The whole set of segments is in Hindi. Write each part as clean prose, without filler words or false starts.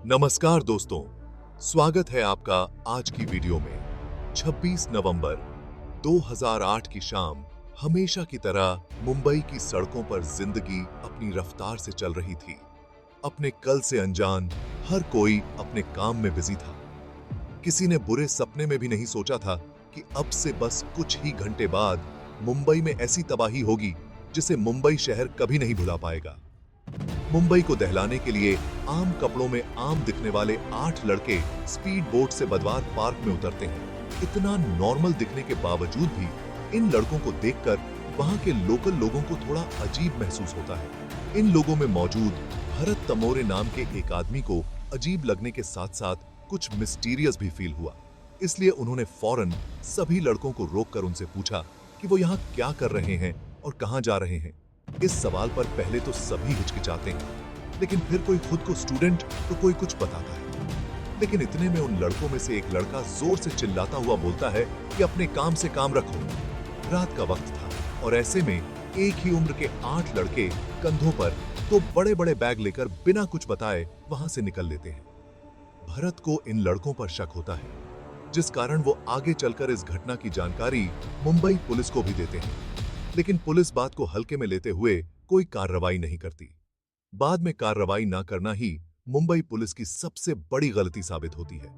नमस्कार दोस्तों, स्वागत है आपका आज की वीडियो में। 26 नवंबर 2008 की शाम हमेशा की तरह मुंबई की सड़कों पर जिंदगी अपनी रफ्तार से चल रही थी। अपने कल से अनजान हर कोई अपने काम में बिजी था। किसी ने बुरे सपने में भी नहीं सोचा था कि अब से बस कुछ ही घंटे बाद मुंबई में ऐसी तबाही होगी जिसे मुंबई शहर कभी नहीं भुला पाएगा। मुंबई को दहलाने के लिए आम कपड़ों में आम दिखने वाले 8 लड़के स्पीड बोट से बदवार पार्क में उतरते हैं। इतना नॉर्मल दिखने के बावजूद भी इन लड़कों को देखकर वहां के लोकल लोगों को थोड़ा अजीब महसूस होता है। इन लोगों में मौजूद भरत तमोरे नाम के एक आदमी को अजीब लगने के साथ साथ कुछ मिस्टीरियस भी फील हुआ। इसलिए उन्होंने फौरन सभी लड़कों को रोककर उनसे पूछा कि वो यहाँ क्या कर रहे हैं और कहाँ जा रहे हैं। इस सवाल पर पहले तो सभी हिचकिचाते हैं, लेकिन फिर कोई खुद को स्टूडेंट तो कोई कुछ बताता है। लेकिन इतने में उन लड़कों में से एक लड़का जोर से चिल्लाता हुआ बोलता है कि अपने काम से काम रखो। रात का वक्त था और ऐसे में एक ही उम्र के 8 लड़के कंधों पर तो बड़े-बड़े बैग लेकर बिना कुछ बताए वहां से निकल लेते हैं। भरत को इन लड़कों पर शक होता है, जिस कारण वो आगे चलकर इस घटना की जानकारी मुंबई पुलिस को भी देते हैं। लेकिन पुलिस बात को हल्के में लेते हुए कोई कार्रवाई नहीं करती। बाद में कार्रवाई ना करना ही मुंबई पुलिस की सबसे बड़ी गलती साबित होती है।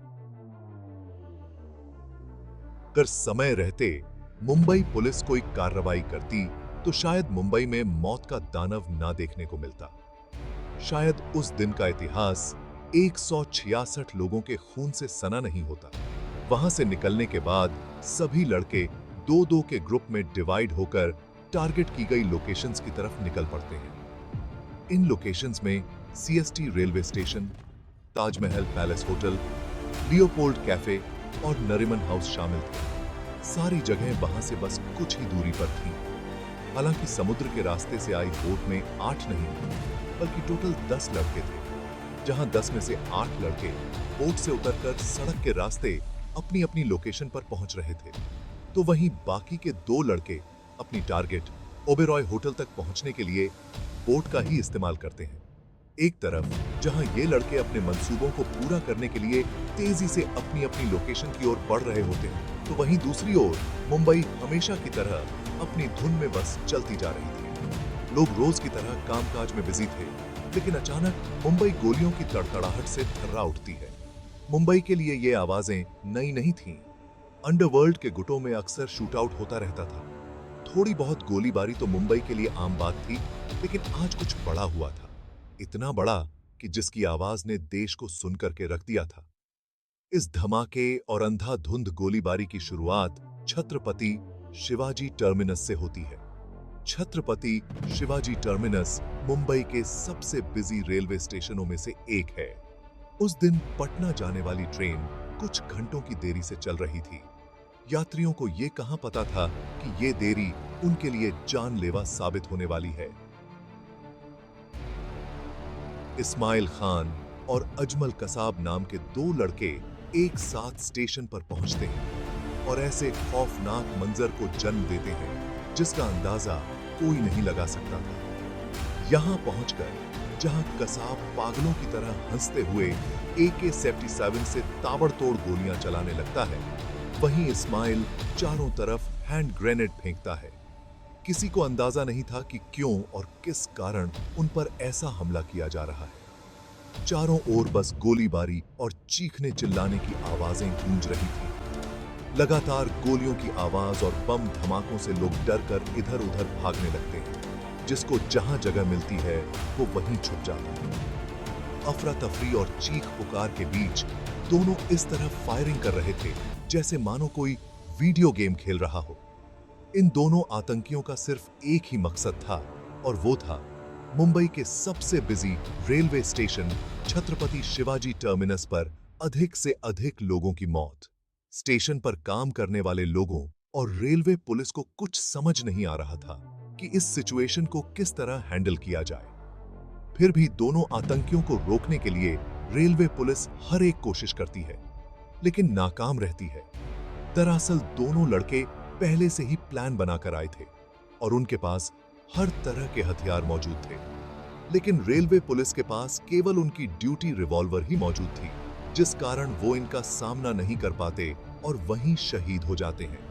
अगर समय रहते मुंबई पुलिस कोई कार्रवाई करती तो शायद मुंबई में मौत का दानव ना देखने को मिलता। शायद उस दिन का इतिहास 166 लोगों के खून से सना नहीं होता। वहां से निकलने के बाद सभी लड़के दो दो के ग्रुप में डिवाइड होकर टारगेट की गई लोकेशंस की तरफ निकल पड़ते हैं। इन लोकेशंस में CST railway station, Taj Mahal palace hotel, Leopold cafe और नरिमन हाउस शामिल थे। सारी जगहें वहां से बस कुछ ही दूरी पर थीं। हालांकि समुद्र के रास्ते से आई बोट में 8 नहीं बल्कि टोटल 10 लड़के थे, जहां 10 में से 8 लड़के बोट से उतरकर सड़क के रास्ते अपनी अपनी लोकेशन पर पहुंच रहे थे, तो वहीं बाकी के 2 लड़के अपनी टारगेट ओबेरॉय होटल तक पहुंचने के लिए बोट का ही इस्तेमाल करते हैं। एक तरफ जहां ये लड़के अपने मंसूबों को पूरा करने के लिए तेजी से अपनी अपनी लोकेशन की ओर बढ़ रहे होते हैं, तो वहीं दूसरी ओर मुंबई हमेशा की तरह अपनी धुन में बस चलती जा रही थी। लोग रोज की तरह कामकाज में बिजी थे, लेकिन अचानक मुंबई गोलियों की तड़तड़ाहट से थर्रा उठती है। मुंबई के लिए ये आवाजें नई नहीं थीं। अंडरवर्ल्ड के गुटों में अक्सर शूटआउट होता रहता था। थोड़ी बहुत गोलीबारी तो मुंबई के लिए आम बात थी, लेकिन आज कुछ बड़ा हुआ था। इतना बड़ा कि जिसकी आवाज ने देश को सुनकर के रख दिया था। इस धमाके और अंधाधुंध गोलीबारी की शुरुआत छत्रपति शिवाजी टर्मिनस से होती है। छत्रपति शिवाजी टर्मिनस मुंबई के सबसे बिजी रेलवे स्टेशनों में से एक है। उस दिन पटना जाने वाली ट्रेन कुछ घंटों की देरी से चल रही थी। यात्रियों को यह कहां पता था कि यह देरी उनके लिए जानलेवा साबित होने वाली है। इस्माइल खान और अजमल कसाब नाम के 2 लड़के एक साथ स्टेशन पर पहुंचते हैं और ऐसे खौफनाक मंजर को जन्म देते हैं जिसका अंदाजा कोई नहीं लगा सकता था। यहां पहुंचकर जहां कसाब पागलों की तरह हंसते हुए AK-47 से ताबड़तोड़ गोलियां चलाने लगता है, वहीं इस्माइल चारों तरफ हैंड ग्रेनेड फेंकता है। किसी को अंदाजा नहीं था कि क्यों और किस कारण उन पर ऐसा हमला किया जा रहा है। चारों ओर बस गोलीबारी और चीखने चिल्लाने की आवाजें गूंज रही थी। लगातार गोलियों की आवाज और बम धमाकों से लोग डरकर इधर-उधर भागने लगते हैं। जिसको जहां जगह मिलती है वो वहीं छुप जाता है। अफरा तफरी और चीख पुकार के बीच दोनों इस तरह फायरिंग कर रहे थे जैसे मानो कोई वीडियो गेम खेल रहा हो। इन दोनों आतंकियों का सिर्फ एक ही मकसद था और वो था मुंबई के सबसे busy railway station Chhatrapati Shivaji terminus पर अधिक से अधिक लोगों की मौत। स्टेशन पर काम करने वाले लोगों और रेलवे पुलिस को कुछ समझ नहीं आ रहा था कि इस सिचुएशन को किस तरह हैंडल किया जाए। फिर भी दोनों आतंकियों को रोकने के लिए रेलवे पुलिस हर एक कोशिश करती है, लेकिन नाकाम रहती है। दरअसल दोनों लड़के पहले से ही प्लान बनाकर आए थे और उनके पास हर तरह के हथियार मौजूद थे। लेकिन रेलवे पुलिस के पास केवल उनकी ड्यूटी रिवॉल्वर ही मौजूद थी, जिस कारण वो इनका सामना नहीं कर पाते और वहीं शहीद हो जाते हैं।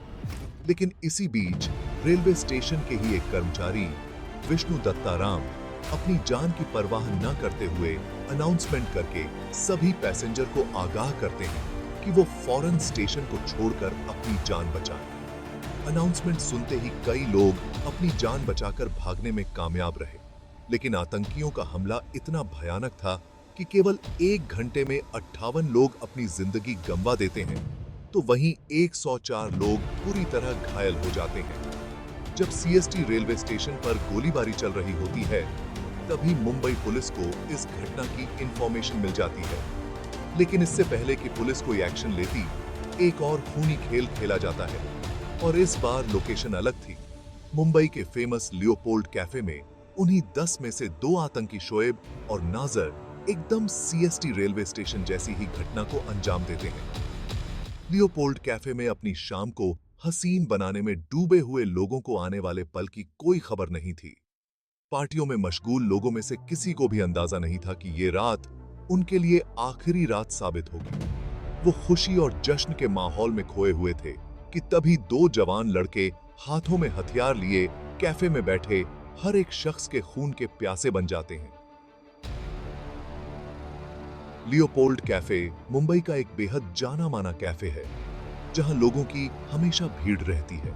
लेकिन इसी बीच रेलवे स्टेशन के ही एक कर्मचारी विष्णु दत्ताराम अपनी जान की परवाह न करते हुए अनाउंसमेंट करके सभी पैसेंजर को आगाह करते हैं कि वो फौरन स्टेशन को छोड़कर अपनी जान बचाएं। अनाउंसमेंट सुनते ही कई लोग अपनी जान बचाकर भागने में कामयाब रहे, लेकिन आतंकियों का हमला इतना भयानक था कि केवल 1 घंटे में 58 लोग अपनी जिंदगी गंवा देते हैं, तो वहीं 104 लोग पूरी तरह घायल हो जाते हैं। जब सीएसटी रेलवे स्टेशन पर गोलीबारी चल रही होती है, तभी मुंबई पुलिस को इस घटना की इंफॉर्मेशन मिल जाती है। लेकिन इससे पहले कि पुलिस कोई एक्शन लेती, एक और खूनी खेल खेला जाता है, और इस बार लोकेशन अलग थी। मुंबई के फेमस लियोपोल्ड कैफे में उन्हीं 10 में से 2 आतंकी शोएब और नाजर एकदम सीएसटी रेलवे स्टेशन जैसी ही घटना को अंजाम देते हैं। लियोपोल्ड कैफे में अपनी शाम को हसीन बनाने में डूबे हुए लोगों को आने वाले पल की कोई खबर नहीं थी। पार्टियों में मशगूल लोगों में से किसी को भी अंदाजा नहीं था कि ये रात उनके लिए आखिरी रात साबित होगी। वो खुशी और जश्न के माहौल में खोए हुए थे कि तभी 2 जवान लड़के हाथों में हथियार लिए कैफे में बैठे हर एक शख्स के खून के प्यासे बन जाते हैं। लियोपोल्ड कैफे मुंबई का एक बेहद जाना माना कैफे है, जहां लोगों की हमेशा भीड़ रहती है।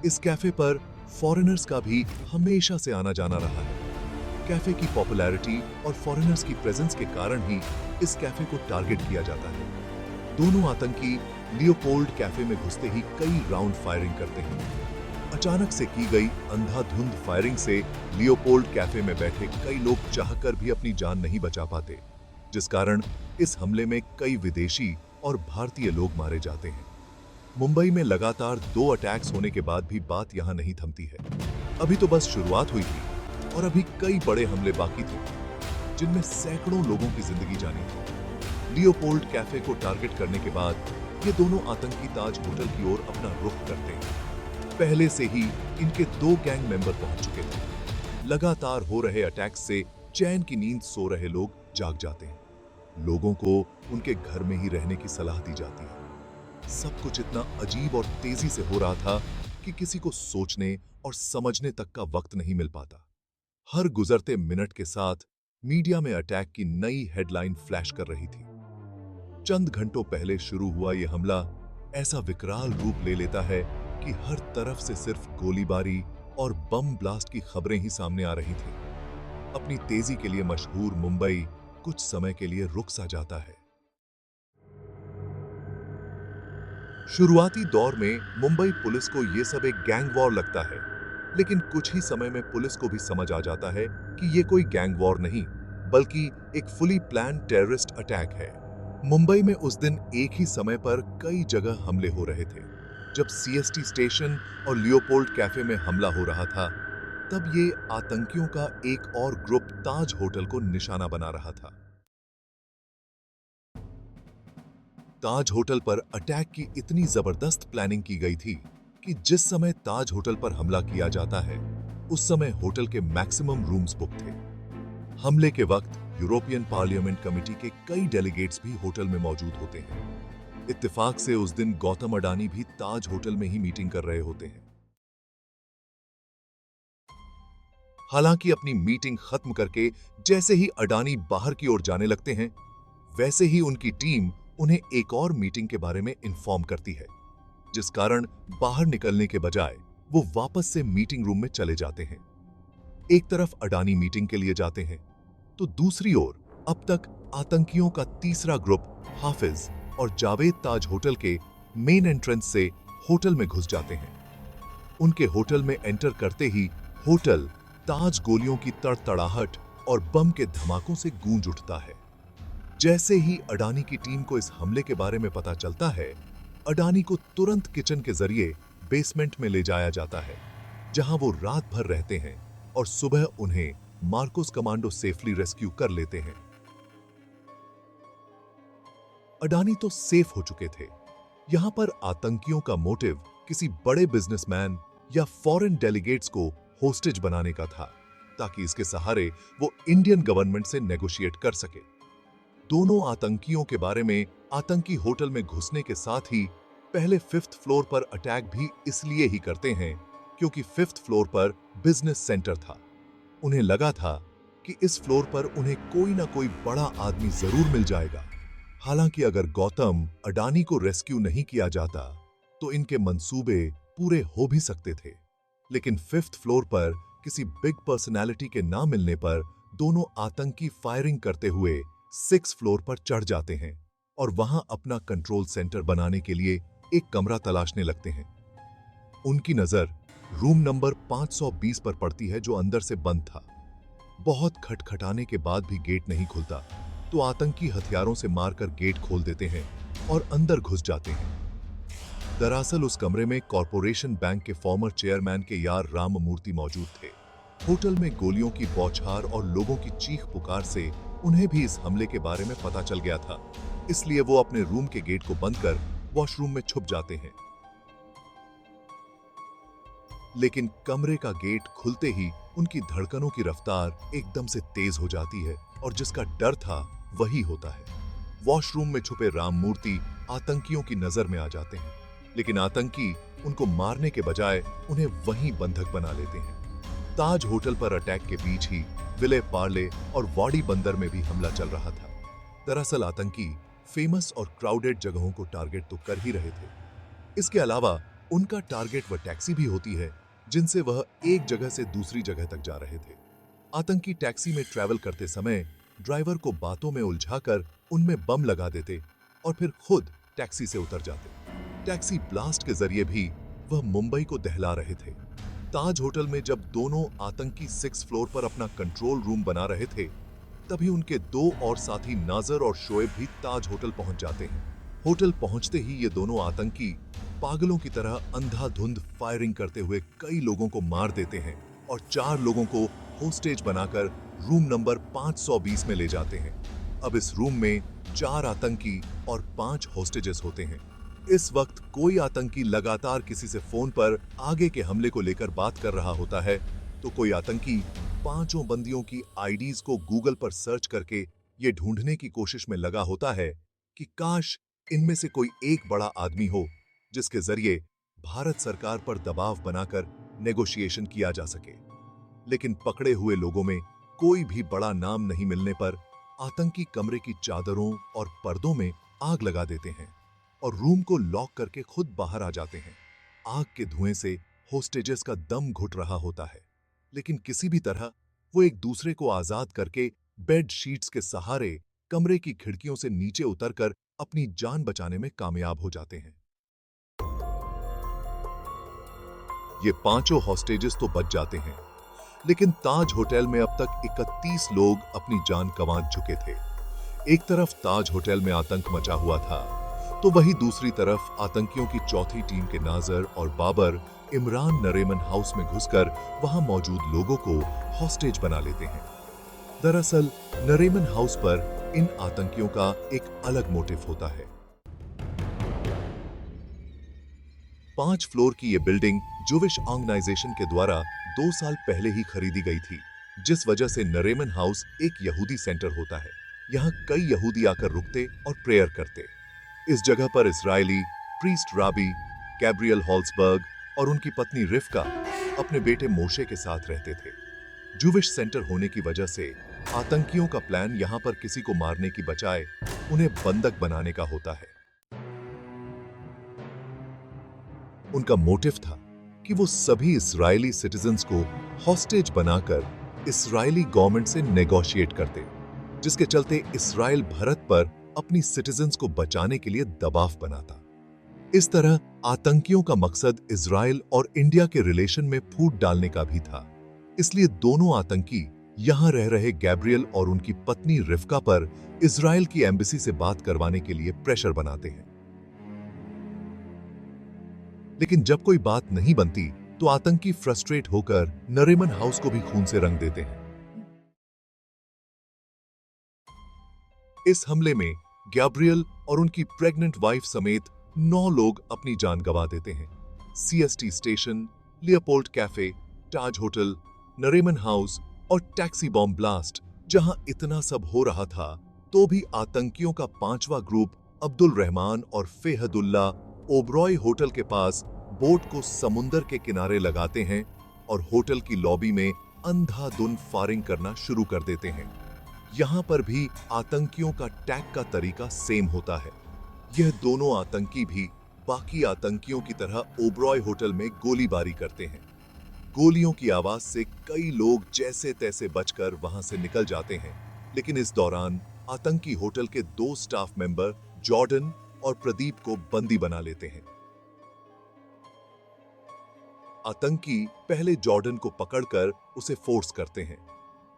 इस कैफे पर फॉरेनर्स का भी हमेशा से आना जाना रहा है। कैफे की पॉपुलैरिटी और फॉरेनर्स की प्रेजेंस के कारण ही इस कैफे को टारगेट किया जाता है। दोनों आतंकी लियोपोल्ड कैफे में घुसते ही कई राउंड फायरिंग करते हैं। अचानक से की गई अंधाधुंध फायरिंग से लियोपोल्ड कैफे में बैठे कई लोग चाहकर भी अपनी जान नहीं बचा पाते, जिस कारण इस हमले में कई विदेशी और भारतीय लोग मारे जाते हैं। मुंबई में लगातार 2 अटैक्स होने के बाद भी बात यहां नहीं थमती है। अभी तो बस शुरुआत हुई थी और अभी कई बड़े हमले बाकी थे, जिनमें सैकड़ों लोगों की जिंदगी जानी थी। लियोपोल्ड कैफे को टारगेट करने के बाद ये दोनों आतंकी ताज होटल की ओर अपना रुख करते हैं। पहले से ही इनके 2 गैंग मेंबर पहुंच चुके थे। लगातार हो रहे अटैक्स से चैन की नींद सो रहे लोग जाग जाते हैं। लोगों को उनके घर में ही रहने की सलाह दी जाती है। सब कुछ इतना अजीब और तेजी से हो रहा था कि किसी को सोचने और समझने तक का वक्त नहीं मिल पाता। हर गुजरते मिनट के साथ मीडिया में अटैक की नई हेडलाइन फ्लैश कर रही थी। चंद घंटों पहले शुरू हुआ यह हमला ऐसा विकराल रूप ले लेता है कि हर तरफ से सिर्फ गोलीबारी और बम ब्लास्ट की खबरें ही सामने आ रही थी। अपनी तेजी के लिए मशहूर मुंबई कुछ समय के लिए रुक सा जाता है। शुरुआती दौर में मुंबई पुलिस को यह सब एक गैंग वॉर लगता है, लेकिन कुछ ही समय में पुलिस को भी समझ आ जाता है कि यह कोई गैंग वॉर नहीं, बल्कि एक फुली प्लान टेररिस्ट अटैक है। मुंबई में उस दिन एक ही समय पर कई जगह हमले हो रहे थे। जब सीएसटी स्टेशन और लियोपोल्ड कैफे में हमला हो रहा था, तब ये आतंकियों का एक और ग्रुप ताज होटल को निशाना बना रहा था। ताज होटल पर अटैक की इतनी जबरदस्त प्लानिंग की गई थी कि जिस समय ताज होटल पर हमला किया जाता है, उस समय होटल के मैक्सिमम रूम्स बुक थे। हमले के वक्त यूरोपियन पार्लियामेंट कमेटी के कई डेलीगेट्स भी होटल में मौजूद होते हैं। इत्तेफाक से उस दिन गौतम अडानी भी ताज होटल में ही मीटिंग कर रहे होते हैं। हालांकि अपनी मीटिंग खत्म करके जैसे ही अडानी बाहर की ओर जाने लगते हैं, वैसे ही उनकी टीम उन्हें एक और मीटिंग के बारे में इन्फॉर्म करती है, जिस कारण बाहर निकलने के बजाय वो वापस से मीटिंग रूम में चले जाते हैं। एक तरफ अडानी मीटिंग के लिए जाते हैं, तो दूसरी ओर अब तक आतंकियों का तीसरा ग्रुप हाफिज और जावेद ताज होटल के मेन एंट्रेंस से होटल में घुस जाते हैं। उनके होटल में एंटर करते ही होटल ताज गोलियों की तड़तड़ाहट और बम के धमाकों से गूंज उठता है। जैसे ही अडानी की टीम को इस हमले के बारे में पता चलता है, अडानी को तुरंत किचन के जरिए बेसमेंट में ले जाया जाता है, जहां वो रात भर रहते हैं और सुबह उन्हें मार्कोस कमांडो सेफली रेस्क्यू कर लेते हैं। अडानी तो सेफ हो चुके थे। यहां पर आतंकियों का मोटिव किसी बड़े बिजनेसमैन या फॉरेन डेलीगेट्स को होस्टेज बनाने का था, ताकि इसके सहारे वो इंडियन गवर्नमेंट से नेगोशिएट कर सके। दोनों आतंकियों के बारे में आतंकी होटल में घुसने के साथ ही पहले 5th फ्लोर पर अटैक भी इसलिए ही करते हैं क्योंकि 5th फ्लोर पर बिजनेस सेंटर था। उन्हें लगा था कि इस फ्लोर पर उन्हें कोई ना कोई बड़ा आदमी जरूर मिल जाएगा। हालांकि अगर गौतम अडानी को रेस्क्यू नहीं किया जाता तो इनके मंसूबे पूरे हो भी सकते थे। लेकिन 5th फ्लोर पर किसी बिग पर्सनालिटी के ना मिलने पर दोनों आतंकी फायरिंग करते हुए 6th फ्लोर पर चढ़ जाते हैं और वहां अपना कंट्रोल सेंटर बनाने के लिए एक कमरा तलाशने लगते हैं। उनकी नजर रूम नंबर 520 पर पड़ती है जो अंदर से बंद था। बहुत खटखटाने के बाद भी गेट नहीं खुलता तो आतंकी हथियारों से मारकर गेट खोल देते हैं और अंदर घुस जाते हैं। दरअसल उस कमरे में कॉरपोरेशन बैंक के फॉर्मर चेयरमैन के यार राममूर्ति मौजूद थे। होटल में गोलियों की बौछार और लोगों की चीख पुकार से उन्हें भी इस हमले के बारे में पता चल गया था, इसलिए वो अपने रूम के गेट को बंद कर वॉशरूम में छुप जाते हैं। लेकिन कमरे का गेट खुलते ही उनकी धड़कनों की रफ्तार एकदम से तेज हो जाती है और जिसका डर था वही होता है। वॉशरूम में छुपे राममूर्ति आतंकियों की नजर में आ जाते हैं, लेकिन आतंकी उनको मारने के बजाय उन्हें वहीं बंधक बना लेते हैं। ताज होटल पर अटैक के बीच ही विले पार्ले और वाड़ी बंदर में भी हमला चल रहा था। दरअसल आतंकी फेमस और क्राउडेड जगहों को टारगेट तो कर ही रहे थे, इसके अलावा उनका टारगेट वह टैक्सी भी होती है जिनसे वह एक जगह से दूसरी जगह तक जा रहे थे। आतंकी टैक्सी में ट्रैवल करते समय ड्राइवर को बातों में उलझाकर उनमें बम लगा देते और फिर खुद टैक्सी से उतर जाते। टैक्सी ब्लास्ट के जरिए भी वह मुंबई को दहला रहे थे। ताज होटल में जब दोनों आतंकी 6th फ्लोर पर अपना कंट्रोल रूम बना रहे थे, तभी उनके दो और साथी नाजर और शोएब भी ताज होटल पहुंच जाते हैं। होटल पहुंचते ही ये दोनों आतंकी पागलों की तरह अंधाधुंध फायरिंग करते हुए कई लोगों को मार देते हैं और 4 लोगों को होस्टेज बनाकर रूम नंबर 520 में ले जाते हैं। अब इस रूम में 4 आतंकी और 5 होस्टेजेस होते हैं। इस वक्त कोई आतंकी लगातार किसी से फोन पर आगे के हमले को लेकर बात कर रहा होता है, तो कोई आतंकी 5 बंदियों की आईडीज को गूगल पर सर्च करके ये ढूंढने की कोशिश में लगा होता है कि काश इनमें से कोई एक बड़ा आदमी हो जिसके जरिए भारत सरकार पर दबाव बनाकर नेगोशिएशन किया जा सके। लेकिन पकड़े हुए लोगों में कोई भी बड़ा नाम नहीं मिलने पर आतंकी कमरे की चादरों और पर्दों में आग लगा देते हैं और रूम को लॉक करके खुद बाहर आ जाते हैं। आग के धुएं से होस्टेजेस का दम घुट रहा होता है, लेकिन किसी भी तरह वो एक दूसरे को आजाद करके बेड शीट्स के सहारे कमरे की खिड़कियों से नीचे उतरकर अपनी जान बचाने में कामयाब हो जाते हैं। ये 5 हॉस्टेजेस तो बच जाते हैं, लेकिन ताज होटल में अब तक 31 लोग अपनी जान गंवा चुके थे। एक तरफ ताज होटल में आतंक मचा हुआ था, तो वहीं दूसरी तरफ आतंकियों की चौथी टीम के नाजर और बाबर इमरान नरीमन हाउस में घुसकर वहां मौजूद लोगों को हॉस्टेज बना लेते हैं। दरअसल नरीमन हाउस पर इन आतंकियों का एक अलग मोटिव होता है। 5 फ्लोर की ये बिल्डिंग जूविश ऑर्गेनाइजेशन के द्वारा 2 साल पहले ही खरीदी गई थी, जिस वजह से नरीमन हाउस एक यहूदी सेंटर होता है। यहाँ कई यहूदी आकर रुकते और प्रेयर करते। इस जगह पर इस्राएली प्रीस्ट राबी गैब्रियल हॉल्सबर्ग और उनकी पत्नी रिफ्का अपने बेटे मोशे के साथ रहते थे। जूविश सेंटर होने की वजह से आतंकियों का प्लान यहाँ पर किसी को मारने की बजाय उन्हें बंधक बनाने का होता है। उनका मोटिव था कि वो सभी इस्राएली सिटीजन्स को हॉस्टेज बनाकर इस्राएली गवर्नमेंट से नेगोशिएट करते, जिसके चलते इस्राएल भारत पर अपनी सिटीजन्स को बचाने के लिए दबाव बनाता। इस तरह आतंकियों का मकसद इस्राएल और इंडिया के रिलेशन में फूट डालने का भी था। इसलिए दोनों आतंकी यहां रह रहे गैब्रियल और उनकी पत्नी रिफ्का पर इस्राएल की एम्बेसी से बात करवाने के लिए प्रेशर बनाते हैं। लेकिन जब कोई बात नहीं बनती तो आतंकी फ्रस्ट्रेट होकर नरीमन हाउस को भी खून से रंग देते हैं। इस हमले में गैब्रियल और उनकी प्रेग्नेंट वाइफ समेत 9 लोग अपनी जान गंवा देते हैं। सीएसटी स्टेशन, लियोपोल्ड कैफे, ताज होटल, नरीमन हाउस और टैक्सी बॉम्ब ब्लास्ट। जहां इतना सब हो रहा था तो भी आतंकियों का पांचवा ग्रुप अब्दुल रहमान और फेहदुल्ला ओबरॉय होटल के पास बोट को समुंदर के किनारे लगाते हैं और होटल की लॉबी में अंधाधुंध फायरिंग करना शुरू कर देते हैं। यहां पर भी आतंकियों का टैग का तरीका सेम होता है। यह दोनों आतंकी भी बाकी आतंकियों की तरह ओबरॉय होटल में गोलीबारी करते हैं। गोलियों की आवाज से कई लोग जैसे तैसे बचकर वहां से निकल जाते हैं, लेकिन इस दौरान आतंकी होटल के 2 स्टाफ मेंबर जॉर्डन और प्रदीप को बंदी बना लेते हैं। आतंकी पहले जॉर्डन को पकड़कर उसे फोर्स करते हैं।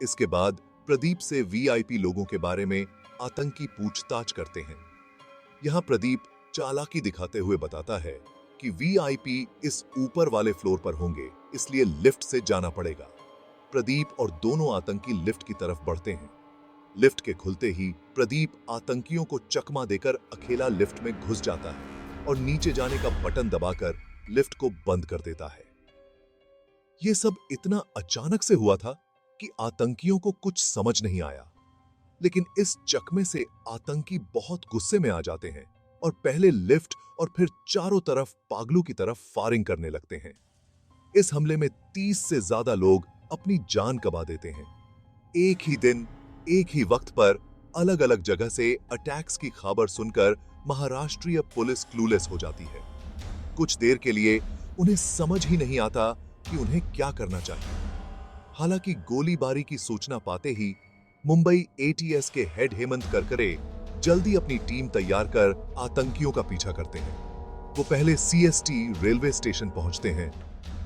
इसके बाद प्रदीप से वीआईपी लोगों के बारे में आतंकी पूछताछ करते हैं। यहां प्रदीप चालाकी दिखाते हुए बताता है कि वीआईपी इस ऊपर वाले फ्लोर पर होंगे, इसलिए लिफ्ट से जाना पड़ेगा। प्रदीप और दोनों आतंकी लिफ्ट की तरफ बढ़ते हैं। लिफ्ट के खुलते ही प्रदीप आतंकियों को चकमा देकर अकेला लिफ्ट में घुस जाता है और नीचे जाने का बटन दबाकर लिफ्ट को बंद कर देता है। यह सब इतना अचानक से हुआ था कि आतंकियों को कुछ समझ नहीं आया, लेकिन इस चकमे से आतंकी बहुत गुस्से में आ जाते हैं और पहले लिफ्ट और फिर चारों तरफ पागलों की तरफ फायरिंग करने लगते हैं। इस हमले में 30 से ज्यादा लोग अपनी जान गंवा देते हैं। एक ही दिन, एक ही वक्त पर अलग अलग जगह से अटैक्स की खबर सुनकर महाराष्ट्रीय पुलिस क्लूलेस हो जाती है। कुछ देर के लिए उन्हें समझ ही नहीं आता कि उन्हें क्या करना चाहिए। हालांकि गोलीबारी की सूचना पाते ही मुंबई एटीएस के हेड हेमंत करकरे जल्दी अपनी टीम तैयार कर आतंकियों का पीछा करते हैं। वो पहले सीएसटी रेलवे स्टेशन पहुंचते हैं,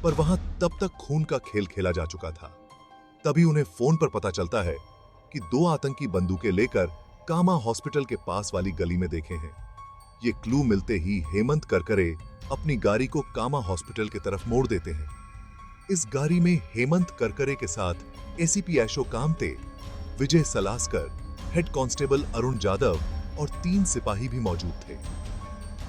पर वहां तब तक खून का खेल खेला जा चुका था। तभी उन्हें फोन पर पता चलता है कि 2 आतंकी बंदूकें लेकर कामा हॉस्पिटल के पास वाली गली में देखे हैं। ये क्लू मिलते ही हेमंत करकरे अपनी गाड़ी को कामा हॉस्पिटल की तरफ मोड़ देते हैं। इस गाड़ी में हेमंत करकरे के साथ एसीपी अशोक कामते, विजय सलास्कर, हेड कांस्टेबल अरुण जाधव और 3 सिपाही भी मौजूद थे।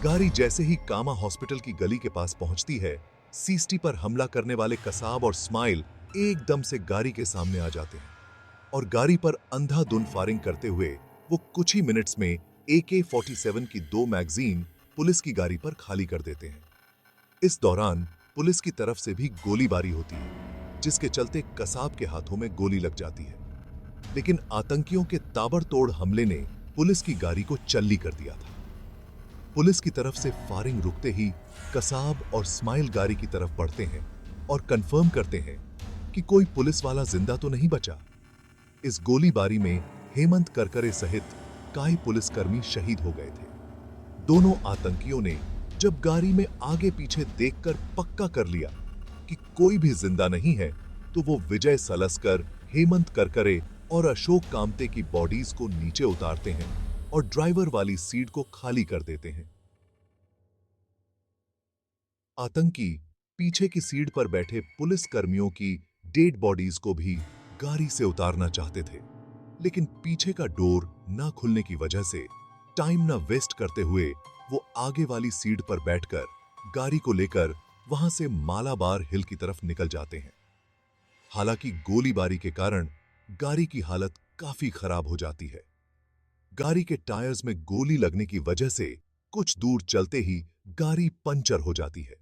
गाड़ी जैसे ही कामा हॉस्पिटल की गली के पास पहुंचती है, सीएसटी पर हमला करने वाले कसाब और स्माइल एकदम से गाड़ी के सामने आ जाते हैं और गाड़ी पर अंधाधुंध फायरिंग करते हुए वो कुछ ही मिनट्स में AK-47 की 2 मैगजीन पुलिस की गाड़ी पर खाली कर देते हैं। इस दौरान पुलिस की तरफ से भी गोलीबारी होती है, जिसके चलते कसाब के हाथों में गोली लग जाती है। लेकिन आतंकियों के ताबड़तोड़ हमले ने पुलिस की गाड़ी को चल्ली कर दिया था। पुलिस की तरफ से फायरिंग रुकते ही कसाब और स्माइल गाड़ी की तरफ बढ़ते हैं और कंफर्म करते हैं कि कोई पुलिस वाला जिंदा तो नहीं बचा। इस गोलीबारी में हेमंत करकरे सहित कई पुलिसकर्मी शहीद हो गए थे। दोनों आतंकियों ने जब गाड़ी में आगे पीछे देखकर पक्का कर लिया कि कोई भी जिंदा नहीं है, तो वो विजय सलस्कर, हेमंत करकरे और अशोक कामते की बॉडीज को नीचे उतारते हैं और ड्राइवर वाली सीट को खाली कर देते हैं। आतंकी पीछे की सीट पर बैठे पुलिस कर्मियों की डेड बॉडीज को भी गाड़ी से उतारना चाहते थे, लेकिन पीछे का डोर ना खुलने की वजह से टाइम ना वेस्ट करते हुए वो आगे वाली सीट पर बैठकर गाड़ी को लेकर वहां से मालाबार हिल की तरफ निकल जाते हैं। हालांकि गोलीबारी के कारण गाड़ी की हालत काफी खराब हो जाती है। गाड़ी के टायर्स में गोली लगने की वजह से कुछ दूर चलते ही गाड़ी पंचर हो जाती है।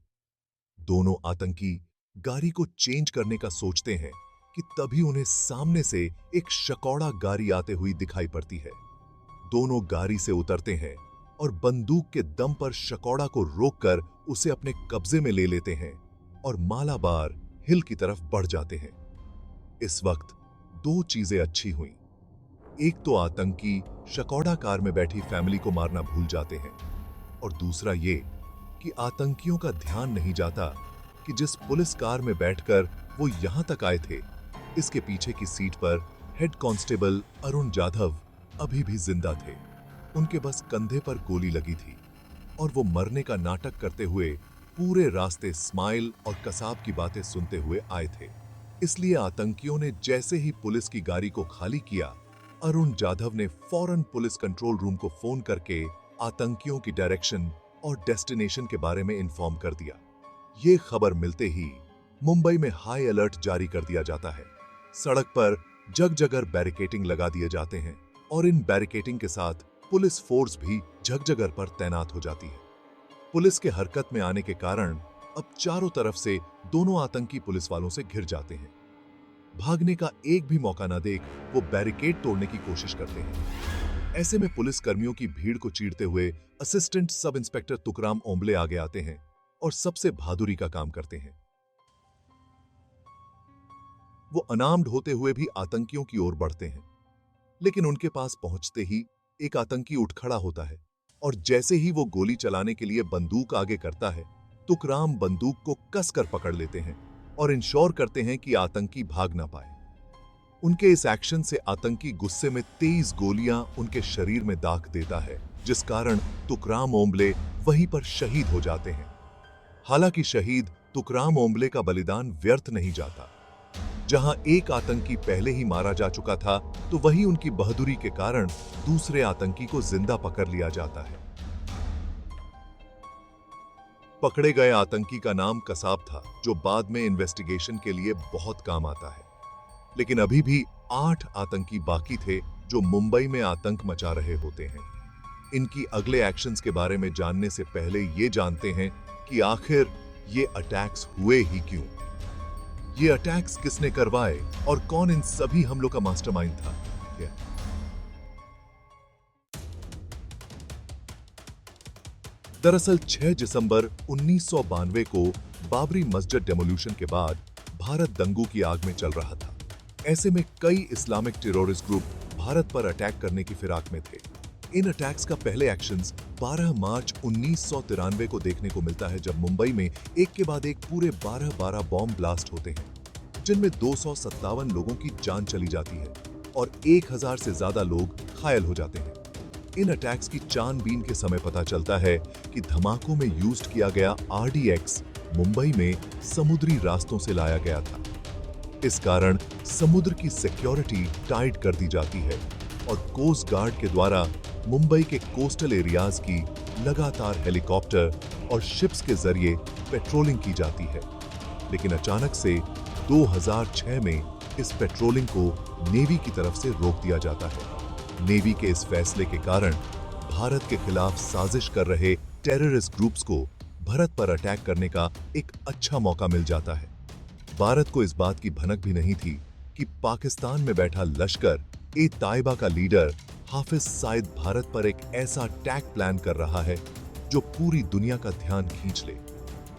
दोनों आतंकी गाड़ी को चेंज करने का सोचते हैं कि तभी उन्हें सामने से एक शकौड़ा गाड़ी आते हुई दिखाई पड़ती है। दोनों गाड़ी से उतरते हैं और बंदूक के दम पर शकौड़ा को रोककर उसे अपने कब्जे में ले लेते हैं और मालाबार हिल की तरफ बढ़ जाते हैं। इस वक्त 2 चीजें अच्छी हुई। एक तो आतंकी शकौड़ा कार में बैठी फैमिली को मारना भूल जाते हैं, और दूसरा ये कि आतंकियों का ध्यान नहीं जाता कि जिस पुलिस कार में बैठकर वो यहां तक आए थे, इसके पीछे की सीट पर हेड कांस्टेबल अरुण जाधव अभी भी जिंदा थे। उनके बस कंधे पर गोली लगी थी और वो मरने का नाटक करते हुए पूरे रास्ते स्माइल और कसाब की बातें सुनते हुए आए थे। इसलिए आतंकियों ने जैसे ही पुलिस की गाड़ी को खाली किया, अरुण जाधव ने फौरन पुलिस कंट्रोल रूम को फोन करके आतंकियों की डायरेक्शन और डेस्टिनेशन के बारे में इन्फॉर्म कर दिया। ये खबर मिलते ही मुंबई में हाई अलर्ट जारी कर दिया जाता है सड़क पर जग जगह बैरिकेटिंग लगा दिए जाते हैं और इन बैरिकेटिंग के साथ पुलिस फोर्स भी जग जगह पर तैनात हो जाती है। पुलिस के हरकत में आने के कारण अब चारों तरफ से दोनों आतंकी पुलिस वालों से घिर जाते हैं। भागने का एक भी मौका न देख वो बैरिकेड तोड़ने की कोशिश करते हैं। ऐसे में पुलिस कर्मियों की भीड़ को चीरते हुए assistant sub inspector Tukaram Omble आगे आते हैं और सबसे बहादुरी का काम करते हैं। वो अनार्म्ड होते हुए भी आतंकियों की ओर बढ़ते हैं, लेकिन उनके पास पहुंचते ही एक आतंकी उठ खड़ा होता है और जैसे ही वो गोली चलाने के लिए बंदूक आगे करता है, तुकराम बंदूक को कसकर पकड़ लेते हैं और इंश्योर करते हैं कि आतंकी भाग ना पाए। उनके इस एक्शन से आतंकी गुस्से में 23 गोलियां उनके शरीर में दाग देता है, जिस कारण तुकराम ओम्बले वहीं पर शहीद हो जाते हैं। हालांकि शहीद तुकराम ओम्बले का बलिदान व्यर्थ नहीं जाता। जहां एक आतंकी पहले ही मारा जा चुका था, तो वहीं उनकी बहादुरी के कारण दूसरे आतंकी को जिंदा पकड़ लिया जाता है। पकड़े गए आतंकी का नाम कसाब था, जो बाद में इन्वेस्टिगेशन के लिए बहुत काम आता है। लेकिन अभी भी 8 आतंकी बाकी थे जो मुंबई में आतंक मचा रहे होते हैं। इनकी अगले एक्शंस के बारे में जानने से पहले ये जानते हैं कि आखिर ये अटैक्स हुए ही क्यों, ये अटैक्स किसने करवाए और कौन इन सभी हमलों का मास्टरमाइंड था। दरअसल 6 दिसंबर 1992 को बाबरी मस्जिद डेमोल्यूशन के बाद भारत दंगों की आग में चल रहा था। ऐसे में कई इस्लामिक टेररिस्ट ग्रुप भारत पर अटैक करने की फिराक में थे। इन अटैक्स का पहले एक्शंस 12 मार्च 1993 को देखने को मिलता है, जब मुंबई में एक के बाद एक पूरे 12 बॉम्ब ब्लास्ट होते हैं, जिनमें 257 लोगों की जान चली जाती है और 1000 से ज्यादा लोग घायल हो जाते हैं। इन अटैक्स की छानबीन के समय पता चलता है कि धमाकों में यूज किया गया RDX मुंबई में समुद्री रास्तों से लाया गया था। इस कारण समुद्र की सिक्योरिटी टाइट कर दी जाती है और कोस्ट गार्ड के द्वारा मुंबई के कोस्टल एरियाज की लगातार हेलीकॉप्टर और शिप्स के जरिए पेट्रोलिंग की जाती है। लेकिन अचानक से 2006 में इस पेट्रोलिंग को नेवी की तरफ से रोक दिया जाता है। नेवी के इस फैसले के कारण भारत के खिलाफ साजिश कर रहे टेररिस्ट ग्रुप्स को भारत पर अटैक करने का एक अच्छा मौका मिल जाता है। भारत को इस बात की भनक भी नहीं थी कि पाकिस्तान में बैठा लश्कर ए ताइबा का लीडर हाफिज सईद भारत पर एक ऐसा अटैक प्लान कर रहा है जो पूरी दुनिया का ध्यान खींच ले।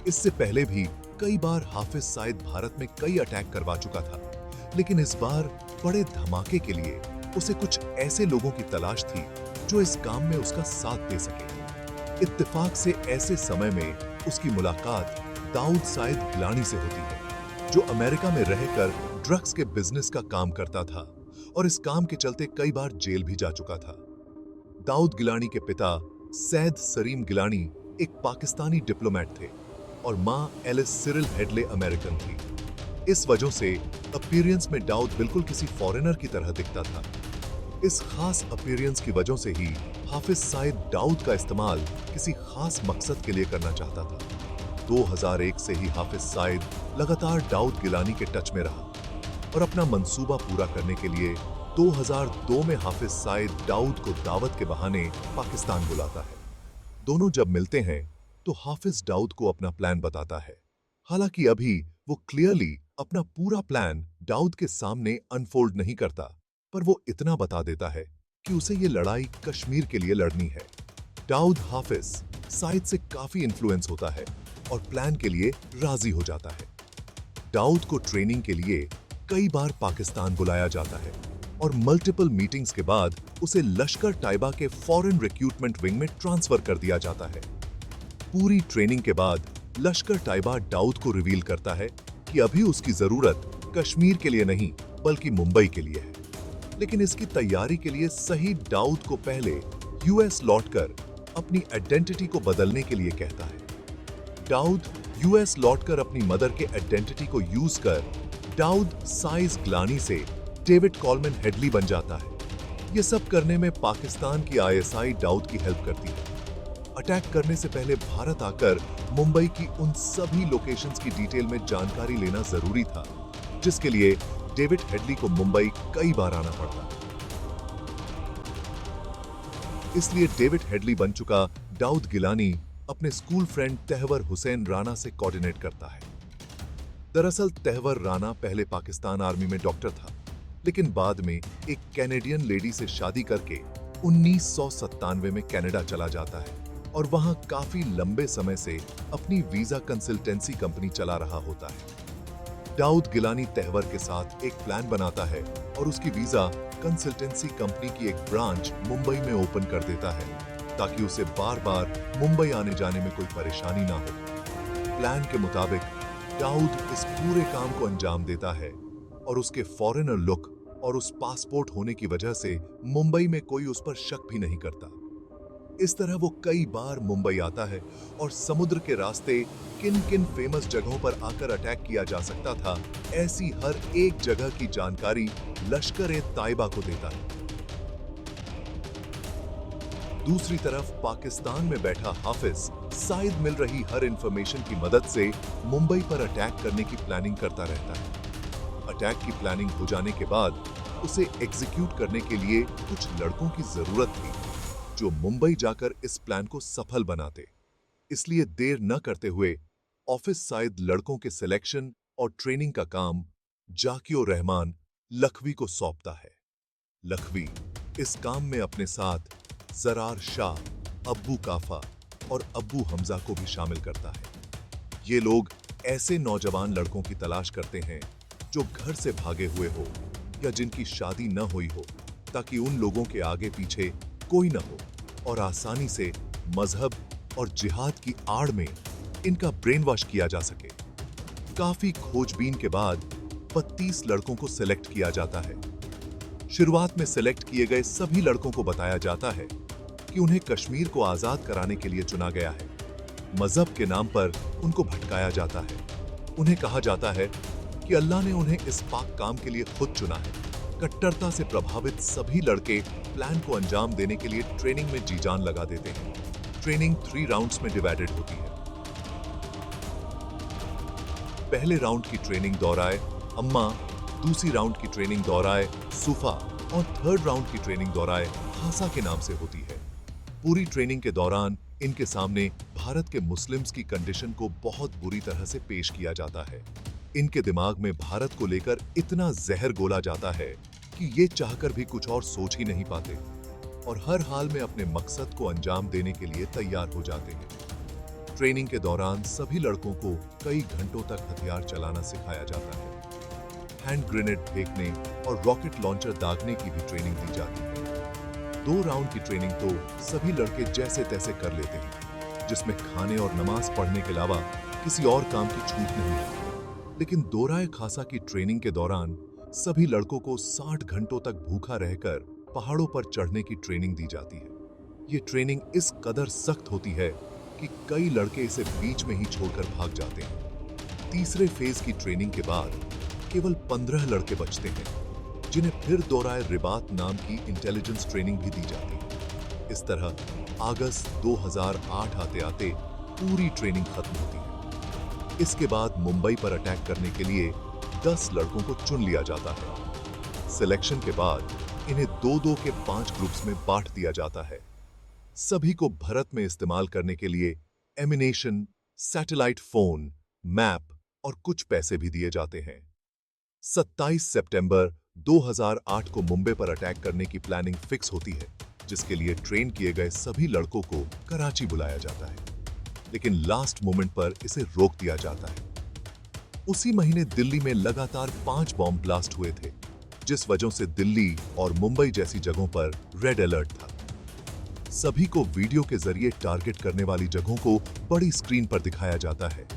इससे पहले भी कई बार हाफिज सईद भारत में कई अटैक करवा चुका था, लेकिन इस बार बड़े धमाके के लिए उसे कुछ ऐसे लोगों की तलाश थी जो इस काम में उसका साथ दे सके। इत्तेफाक से ऐसे समय में उसकी मुलाकात दाऊद सईद गिलानी से होती है, जो अमेरिका में रहकर ड्रग्स के बिजनेस का काम करता था और इस काम के चलते कई बार जेल भी जा चुका था। दाऊद गिलानी के पिता सैयद सलीम गिलानी एक पाकिस्तानी डिप्लोमेट थे और मां एलिस सिरिल हेडले अमेरिकन थी। इस वजह से अपीयरेंस में दाऊद बिल्कुल किसी फॉरेनर की तरह दिखता था। इस खास अपीयरेंस की वजह से ही हाफिज सईद दाऊद का इस्तेमाल किसी खास मकसद के लिए करना चाहता था। 2001 से ही हाफिज सईद लगातार दाऊद गिलानी के टच में रहा और अपना मंसूबा पूरा करने के लिए 2002 में हाफिज सईद दाऊद को दावत के बहाने पाकिस्तान बुलाता है। दोनों जब मिलते हैं तो हाफिज दाऊद को अपना प्लान बताता है। हालांकि अभी वो क्लियरली अपना पूरा प्लान दाऊद के सामने अनफोल्ड नहीं करता, पर वो इतना बता देता है कि उसे ये लड़ाई कश्मीर के लिए लड़नी है। दाऊद हाफिज सईद से काफी इन्फ्लुएंस होता है और प्लान के लिए राजी हो जाता है। दाऊद को ट्रेनिंग के लिए कई बार पाकिस्तान बुलाया जाता है और मल्टीपल मीटिंग्स के बाद उसे लश्कर ताइबा के फॉरेन रिक्रूटमेंट विंग में ट्रांसफर कर दिया जाता है। पूरी ट्रेनिंग के बाद लश्कर ताइबा दाऊद को रिवील करता है कि अभी उसकी जरूरत कश्मीर के लिए नहीं बल्कि मुंबई के लिए है। लेकिन इसकी तैयारी के लिए सही दाऊद को पहले यूएस लौटकर अपनी आइडेंटिटी को बदलने के लिए कहता है। दाऊद यूएस लौटकर अपनी मदर के आइडेंटिटी को यूज कर दाऊद साइज गिलानी से डेविड कॉलमैन हेडली बन जाता है। यह सब करने में पाकिस्तान की आईएसआई दाऊद की हेल्प करती है। अटैक करने से पहले भारत आकर मुंबई की उन सभी लोकेशंस की डिटेल में जानकारी लेना जरूरी था, जिसके लिए डेविड हेडली को मुंबई कई बार आना पड़ता। इसलिए डेविड हेडली बन चुका दाऊद गिलानी अपने स्कूल फ्रेंड तहवर हुसैन राणा से कोऑर्डिनेट करता है। दरअसल तहवर राणा पहले पाकिस्तान आर्मी में डॉक्टर था, लेकिन बाद में एक कैनेडियन लेडी से शादी करके 1997 में कनाडा चला जाता है और वहां काफी लंबे समय से अपनी वीजा कंसल्टेंसी कंपनी चला रहा होता है। दाऊद गिलानी तहवर के साथ एक प्लान बनाता है और उसकी वीजा कंसल्टेंसी कंपनी की एक ब्रांच मुंबई में ओपन कर देता है ताकि उसे बार बार मुंबई आने जाने में कोई परेशानी ना हो। प्लान के मुताबिक दाऊद इस पूरे काम को अंजाम देता है और उसके फॉरेनर लुक और उस पासपोर्ट होने की वजह से मुंबई में कोई उस पर शक भी नहीं करता। इस तरह वो कई बार मुंबई आता है और समुद्र के रास्ते किन किन फेमस जगहों पर आकर अटैक किया जा सकता था, ऐसी हर एक जगह की जानकारी लश्कर-ए-ताइबा को देता है। दूसरी तरफ पाकिस्तान में बैठा हाफिज शायद मिल रही हर इंफॉर्मेशन की मदद से मुंबई पर अटैक करने की प्लानिंग करता रहता है। अटैक की प्लानिंग हो जाने के बाद उसे एग्जीक्यूट करने के लिए कुछ लड़कों की जरूरत थी जो मुंबई जाकर इस प्लान को सफल बनाते। इसलिए देर न करते हुए ऑफिस शायद लड़कों के सिलेक्शन और ट्रेनिंग का काम जाकिर रहमान लखवी को सौंपता है। लखवी इस काम में अपने साथ जरार शाह, अब्बू काफा और अब्बू हमजा को भी शामिल करता है। ये लोग ऐसे नौजवान लड़कों की तलाश करते हैं जो घर से भागे हुए हो या जिनकी शादी न हुई हो, ताकि उन लोगों के आगे पीछे कोई न हो और आसानी से मजहब और जिहाद की आड़ में इनका ब्रेन वॉश किया जा सके। काफी खोजबीन के बाद 32 लड़कों को सिलेक्ट किया जाता है। शुरुआत में सिलेक्ट किए गए सभी लड़कों को बताया जाता है कि उन्हें कश्मीर को आजाद कराने के लिए चुना गया है। मजहब के नाम पर उनको भटकाया जाता है। उन्हें कहा जाता है कि अल्लाह ने उन्हें इस पाक काम के लिए खुद चुना है। कट्टरता से प्रभावित सभी लड़के प्लान को अंजाम देने के लिए ट्रेनिंग में जी जान लगा देते हैं। ट्रेनिंग 3 राउंड्स में डिवाइडेड होती है। पहले राउंड की ट्रेनिंग दौराए अम्मा, दूसरी राउंड की ट्रेनिंग दौराए सुफा और थर्ड राउंड की ट्रेनिंग दौराए हासा के नाम से होती है। पूरी ट्रेनिंग के दौरान इनके सामने भारत के मुस्लिम्स की कंडीशन को बहुत बुरी तरह से पेश किया जाता है। इनके दिमाग में भारत को लेकर इतना जहर घोला जाता है कि ये चाहकर भी कुछ और सोच ही नहीं पाते और हर हाल में अपने मकसद को अंजाम देने के लिए तैयार हो जाते हैं। ट्रेनिंग के दौरान सभी लड़कों को कई घंटों तक हथियार चलाना सिखाया जाता है। हैंड ग्रेनेड फेंकने और रॉकेट लॉन्चर दागने की भी ट्रेनिंग दी जाती है। 2 राउंड की ट्रेनिंग तो सभी लड़के जैसे तैसे कर लेते हैं, जिसमें खाने और नमाज पढ़ने के अलावा किसी और काम की छूट नहीं है। लेकिन दोराए खासा की ट्रेनिंग के दौरान सभी लड़कों को 60 घंटों तक भूखा रहकर पहाड़ों पर चढ़ने की ट्रेनिंग दी जाती है। ये ट्रेनिंग इस कदर सख्त होती है कि कई लड़के इसे बीच में ही छोड़कर भाग जाते हैं। तीसरे फेज की ट्रेनिंग के बाद केवल 15 लड़के बचते हैं, जिन्हें फिर दोराए रिबात नाम की इंटेलिजेंस ट्रेनिंग भी दी जाती है। इस तरह अगस्त 2008 आते आते पूरी ट्रेनिंग खत्म होती है। इसके बाद मुंबई पर अटैक करने के लिए 10 लड़कों को चुन लिया जाता है। सिलेक्शन के बाद इन्हें 2-2 के 5 ग्रुप्स में बांट दिया जाता है। सभी को भारत में इस्तेमाल करने के लिए एमिनेशन, सैटेलाइट फोन, मैप और कुछ पैसे भी दिए जाते हैं। 27 सितंबर 2008 को मुंबई पर अटैक करने की प्लानिंग फिक्स होती है, जिसके लिए ट्रेन किए गए सभी लड़कों को कराची बुलाया जाता है, लेकिन लास्ट मोमेंट पर इसे रोक दिया जाता है। उसी महीने दिल्ली में लगातार 5 बॉम्ब ब्लास्ट हुए थे, जिस वजह से दिल्ली और मुंबई जैसी जगहों पर रेड अलर्ट था। सभी को वीडियो के जरिए टारगेट करने वाली जगहों को बड़ी स्क्रीन पर दिखाया जाता है।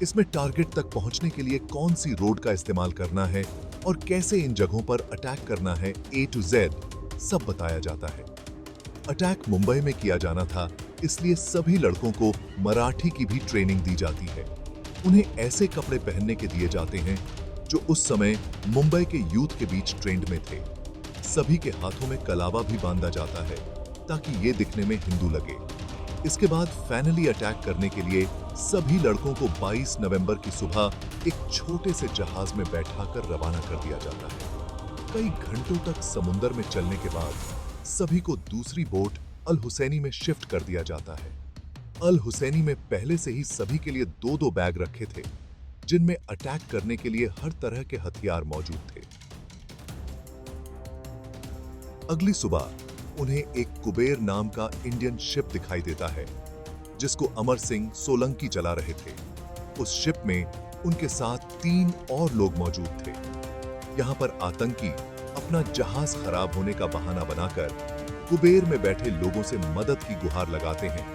इसमें टारगेट तक पहुंचने के लिए कौन सी रोड का इस्तेमाल करना है और कैसे इन जगहों पर अटैक करना है A to Z सब बताया जाता है। अटैक मुंबई में किया जाना था, इसलिए सभी लड़कों को मराठी की भी ट्रेनिंग दी जाती है। उन्हें ऐसे कपड़े पहनने के दिए जाते हैं जो उस समय मुंबई के यूथ के बीच ट्रेंड में थे। सभी के हाथों में कलावा भी बांधा जाता है ताकि ये दिखने में हिंदू लगे। इसके बाद फाइनली अटैक करने के लिए सभी लड़कों को 22 नवंबर की सुबह एक छोटे से जहाज में बैठाकर रवाना कर दिया जाता है। कई घंटों तक समुंदर में चलने के बाद सभी को दूसरी बोट अल हुसैनी में शिफ्ट कर दिया जाता है। अल हुसैनी में पहले से ही सभी के लिए दो दो बैग रखे थे, जिनमें अटैक करने के लिए हर तरह के हथियार मौजूद थे। अगली सुबह उन्हें एक कुबेर नाम का इंडियन शिप दिखाई देता है, जिसको अमर सिंह सोलंकी चला रहे थे। उस शिप में उनके साथ 3 और लोग मौजूद थे। यहां पर आतंकी अपना जहाज खराब होने का बहाना बनाकर कुबेर में बैठे लोगों से मदद की गुहार लगाते हैं,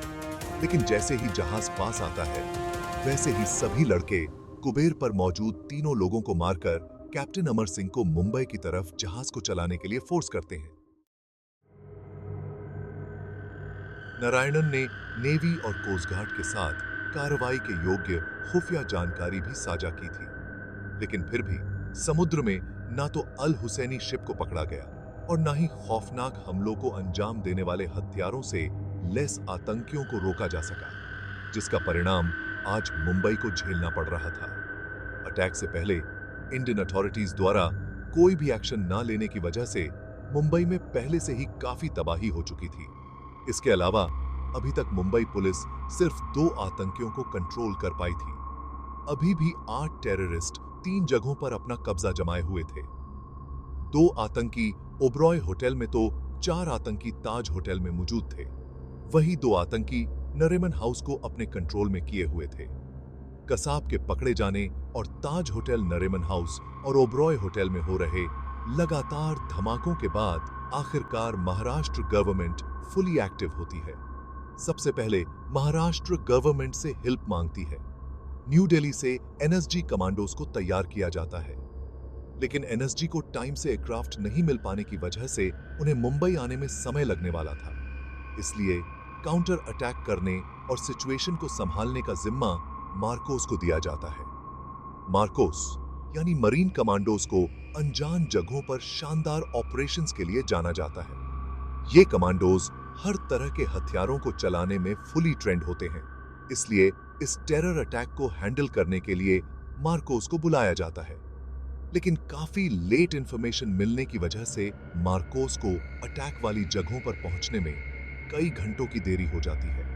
लेकिन जैसे ही जहाज पास आता है, वैसे ही सभी लड़के कुबेर पर मौजूद तीनों लोगों को मारकर कैप्टन अमर सिंह को मुंबई की तरफ जहाज को चलाने के लिए फोर्स करते हैं। नारायणन ने नेवी और कोस्ट गार्ड के साथ कार्रवाई के योग्य खुफिया जानकारी भी साझा की थी, लेकिन फिर भी समुद्र में ना तो अल हुसैनी शिप को पकड़ा गया और ना ही खौफनाक हमलों को अंजाम देने वाले हथियारों से लैस आतंकियों को रोका जा सका, जिसका परिणाम आज मुंबई को झेलना पड़ रहा था। अटैक से पहले इंडियन अथॉरिटीज द्वारा कोई भी एक्शन ना लेने की वजह से मुंबई में पहले से ही काफी तबाही हो चुकी थी। इसके अलावा अभी तक मुंबई पुलिस सिर्फ 2 आतंकियों को कंट्रोल कर पाई थी। अभी भी 8 टेररिस्ट 3 जगहों पर अपना कब्जा जमाए हुए थे। 2 आतंकी ओबरॉय होटल में तो 4 आतंकी ताज होटल में मौजूद थे। वही 2 आतंकी नरीमन हाउस को अपने कंट्रोल में किए हुए थे। कसाब के पकड़े जाने और ताज होटल, नरीमन हाउस और ओबरॉय होटल में हो रहे लगातार धमाकों के बाद आखिरकार महाराष्ट्र गवर्नमेंट फुली एक्टिव होती है। सबसे पहले महाराष्ट्र गवर्नमेंट से हेल्प मांगती है। न्यू दिल्ली से एनएसजी कमांडोज को तैयार किया जाता है, लेकिन एनएसजी को टाइम से एयरक्राफ्ट नहीं मिल पाने की वजह से उन्हें मुंबई आने में समय लगने वाला था। इसलिए काउंटर अटैक करने और सिचुएशन को संभालने का जिम्मा मार्कोस को दिया जाता है। मार्कोस यानी मरीन कमांडोज को अनजान जगहों पर शानदार ऑपरेशंस के लिए जाना जाता है। ये कमांडोज हर तरह के हथियारों को चलाने में फुली ट्रेंड होते हैं, इसलिए इस टेरर अटैक को हैंडल करने के लिए मार्कोस को बुलाया जाता है। लेकिन काफी लेट इंफॉर्मेशन मिलने की वजह से मार्कोस को अटैक वाली जगहों पर पहुंचने में कई घंटों की देरी हो जाती है।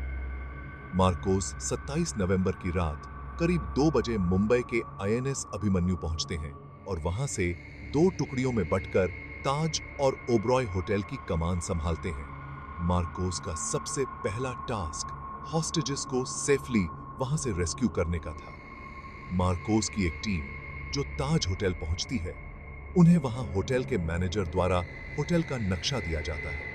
मार्कोस 27 नवंबर की रात करीब 2 बजे मुंबई के आईएनएस अभिमन्यु पहुंचते हैं और वहां से 2 टुकड़ियों में बंटकर ताज और ओबरॉय होटल की कमान संभालते हैं। मार्कोस का सबसे पहला टास्क हॉस्टेजेस को सेफली वहां से रेस्क्यू करने का था। मार्कोस की एक टीम जो ताज होटल पहुंचती है, उन्हें वहां होटल के मैनेजर द्वारा होटल का नक्शा दिया जाता है,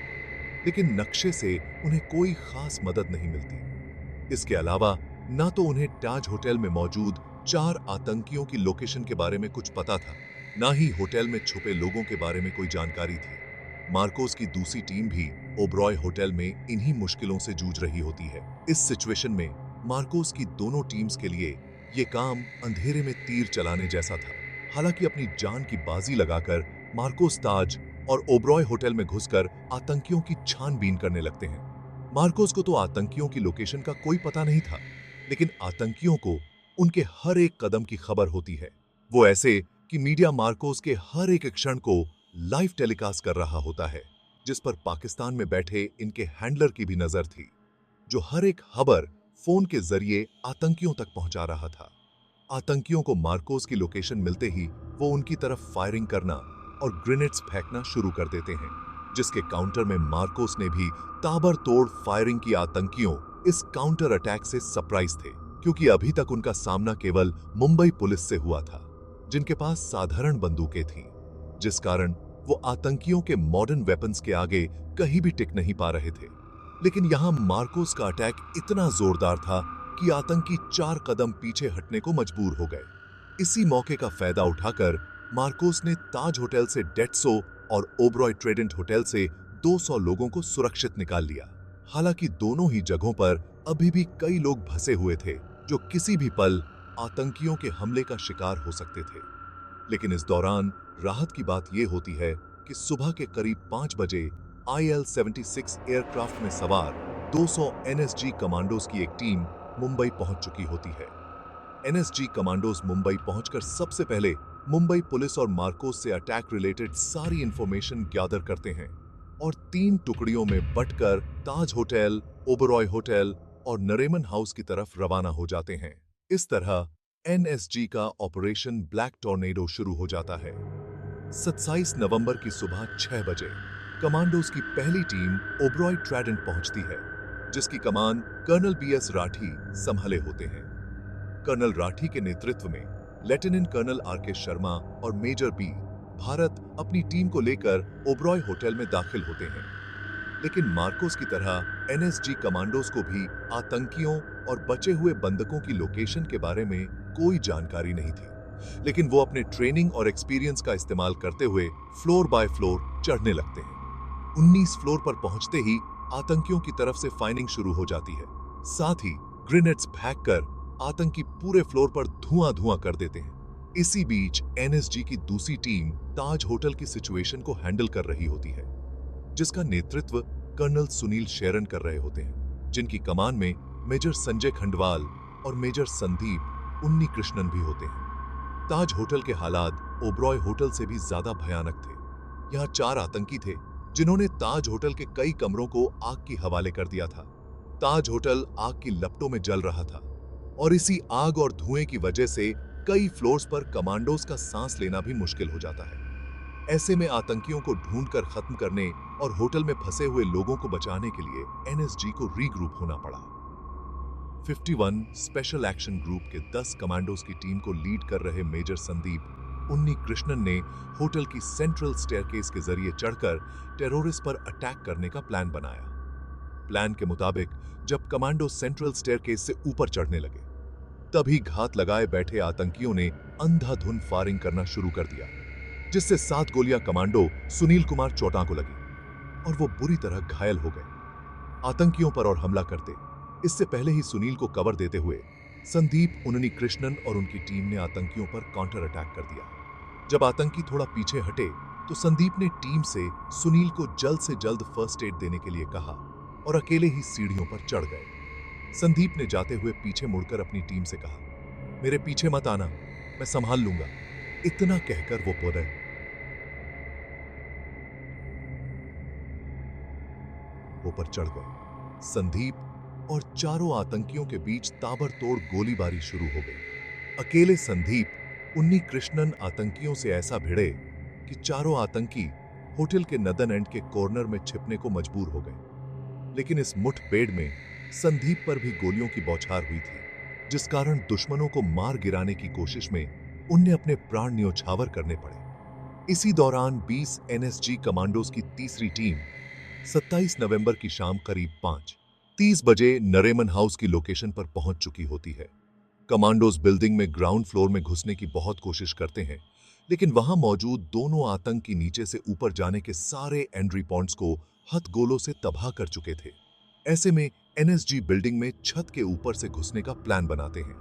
लेकिन नक्शे से उन्हें कोई खास मदद नहीं मिलती। इसके अलावा ना तो उन्हें ताज होटल में मौजूद 4 आतंकियों की लोकेशन के बारे में कुछ पता था, ना ही होटल में छुपे लोगों के बारे में कोई जानकारी थी। मार्कोस की दूसरी टीम भी ओबरॉय होटल में इन्हीं मुश्किलों से जूझ रही होती है। इस सिचुएशन में मार्कोस की दोनों टीम्स के लिए ये काम अंधेरे में तीर चलाने जैसा था। हालांकि अपनी जान की बाजी लगाकर मार्कोस ताज और ओबरॉय होटल में घुसकर आतंकियों की छानबीन करने लगते हैं। मार्कोस को तो आतंकियों की लोकेशन का कोई पता नहीं था, लेकिन आतंकियों को उनके हर एक कदम की खबर होती है। वो ऐसे कि मीडिया मार्कोस के हर एक क्षण को लाइव टेलीकास्ट कर रहा होता है, जिस पर पाकिस्तान में बैठे इनके हैंडलर की भी नजर थी, जो हर एक खबर फोन के जरिए आतंकियों तक पहुंचा रहा था। आतंकियों को मार्कोस की लोकेशन मिलते ही वो उनकी तरफ फायरिंग करना और ग्रेनेड्स फेंकना शुरू कर देते हैं, जिसके काउंटर में मार्कोस ने भी ताबड़तोड़ फायरिंग की। आतंकियों इस काउंटर अटैक से सरप्राइज थे, क्योंकि अभी तक उनका सामना केवल मुंबई पुलिस से हुआ था, जिनके पास साधारण बंदूकें थीं, जिस कारण वो आतंकियों के मॉडर्न वेपन्स के आगे कहीं भी टिक नहीं पा रहे थे। लेकिन यहां मार्कोस का अटैक इतना जोरदार था कि आतंकी 4 कदम पीछे हटने को मजबूर हो गए। इसी मौके का फायदा उठाकर मार्कोस ने ताज होटल से 150 और ओबरॉय ट्रेडेंट होटल से 200 लोगों को सुरक्षित निकाल लिया। हालांकि दोनों ही जगहों पर अभी भी कई लोग फंसे हुए थे, जो किसी भी पल आतंकियों के हमले का शिकार हो सकते थे। लेकिन इस दौरान राहत की बात यह होती है कि सुबह के करीब 5 बजे IL-76 एयरक्राफ्ट में सवार 200 एनएसजी कमांडोज की एक टीम मुंबई पहुंच चुकी होती है। एनएसजी कमांडोज मुंबई पहुंचकर सबसे पहले मुंबई पुलिस और मार्कोस से अटैक रिलेटेड सारी इंफॉर्मेशन गैदर करते हैं और 3 टुकड़ियों में बंटकर ताज होटल, ओबरॉय होटल और नरेमन हाउस की तरफ रवाना हो जाते हैं। इस तरह एनएसजी का ऑपरेशन ब्लैक टॉर्नेडो शुरू हो जाता है। 27 नवंबर की सुबह 6 बजे कमांडोज की पहली टीम ओबरॉय ट्राइडेंट पहुंचती है, जिसकी कमान कर्नल बीएस राठी संभाले होते हैं। कर्नल राठी के नेतृत्व में लेफ्टिनेंट कर्नल आरके शर्मा और मेजर बी भारत अपनी टीम को लेकर ओबरॉय होटल में दाखिल होते हैं। लेकिन मार्कोस की तरह एनएसजी कमांडोज को भी आतंकियों और बचे हुए बंधकों की लोकेशन के बारे में कोई जानकारी नहीं थी, लेकिन वो अपने ट्रेनिंग और एक्सपीरियंस का इस्तेमाल करते हुए फ्लोर बाय फ्लोर चढ़ने लगते हैं। 19 फ्लोर पर पहुंचते ही आतंकियों की तरफ से फायरिंग शुरू हो जाती है। साथ ही ग्रेनेड्स फेंककर आतंकी पूरे फ्लोर पर धुआं कर देते हैं। इसी बीच एनएसजी की दूसरी टीम ताज होटल की सिचुएशन को हैंडल कर रही होती है, जिसका नेतृत्व कर्नल सुनील शेरन कर रहे होते हैं, जिनकी कमान में मेजर संजय खंडवाल और मेजर संदीप उन्नी कृष्णन भी होते हैं। ताज होटल के हालात ओबरॉय होटल से भी ज्यादा भयानक थे। यहाँ 4 आतंकी थे जिन्होंने ताज होटल के कई कमरों को आग की हवाले कर दिया था। ताज होटल आग की लपटों में जल रहा था और इसी आग और धुएं की वजह से कई फ्लोर्स पर कमांडोज का सांस लेना भी मुश्किल हो जाता है। ऐसे में आतंकियों को ढूंढकर खत्म करने और होटल में फंसे हुए लोगों को बचाने के लिए एनएसजी को रीग्रुप होना पड़ा। 51 स्पेशल एक्शन ग्रुप के 10 कमांडोज की टीम को लीड कर रहे मेजर संदीप उन्नी कृष्णन ने होटल की सेंट्रल स्टेयरकेस के जरिए चढ़कर टेररिस्ट पर अटैक करने का प्लान बनाया। प्लान के मुताबिक जब कमांडो सेंट्रल स्टेयरकेस से ऊपर चढ़ने लगे, तभी घात लगाए बैठे आतंकियों ने अंधाधुन फायरिंग करना शुरू कर दिया, जिससे 7 गोलियां कमांडो सुनील कुमार चौटा को लगी और वो बुरी तरह घायल हो गए। आतंकियों पर और हमला करते इससे पहले ही सुनील को कवर देते हुए संदीप उन्नी कृष्णन और उनकी टीम ने आतंकियों पर काउंटर अटैक कर दिया। जब आतंकी थोड़ा पीछे हटे तो संदीप ने टीम से सुनील को जल्द से जल्द फर्स्ट एड देने के लिए कहा और अकेले ही सीढ़ियों पर चढ़ गए। संदीप ने जाते हुए पीछे मुड़कर अपनी टीम से कहा, मेरे पीछे मत आना, मैं संभाल लूंगा। इतना कहकर वो पौधे ऊपर चढ़ गए। संदीप और चारों आतंकियों के बीच ताबड़तोड़ गोलीबारी शुरू हो गई। अकेले संदीप उन्नी कृष्णन आतंकियों से ऐसा भिड़े कि चारों आतंकी होटल के नदन एंड के कॉर्नर में छिपने को मजबूर हो गए। लेकिन इस मुठभेड़ में संदीप पर भी गोलियों की बौछार हुई थी, जिस कारण दुश्मनों को मार गिराने की कोशिश में उन्हें अपने प्राण न्योछावर करने पड़े। इसी दौरान 20 एनएसजी कमांडोज की तीसरी टीम 27 नवंबर की शाम करीब 5:30 बजे नरेमन हाउस की लोकेशन पर पहुंच चुकी होती है। कमांडोज बिल्डिंग में ग्राउंड फ्लोर में घुसने की बहुत कोशिश करते हैं, लेकिन वहां मौजूद दोनों आतंकी नीचे से ऊपर जाने के सारे एंट्री पॉइंट्स को हथगोलों से तबाह कर चुके थे। ऐसे में एनएसजी बिल्डिंग में छत के ऊपर से घुसने का प्लान बनाते हैं।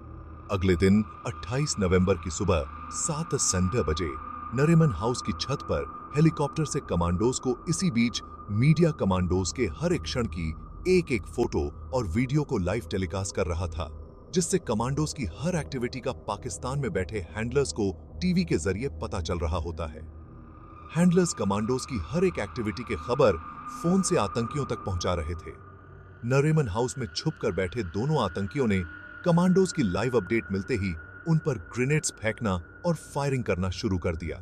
अगले दिन 28 नवंबर की सुबह 7:30 बजे नरेमन हाउस की छत पर हेलीकॉप्टर से कमांडोज को इसी बीच मीडिया कमांडोज के हर एक क्षण की एक फोटो और वीडियो को लाइव टेलीकास्ट कर रहा था, जिससे कमांडोज की हर एक्टिविटी का पाकिस्तान में बैठे हैंडलर्स को टीवी के जरिए पता चल रहा होता है। हैंडलर्स कमांडोज की हर एक एक्टिविटी की खबर फोन से आतंकियों तक पहुंचा रहे थे। नरेमन हाउस में छुपकर बैठे दोनों आतंकियों ने कमांडोज की लाइव अपडेट मिलते ही उन पर ग्रेनेड्स फेंकना और फायरिंग करना शुरू कर दिया,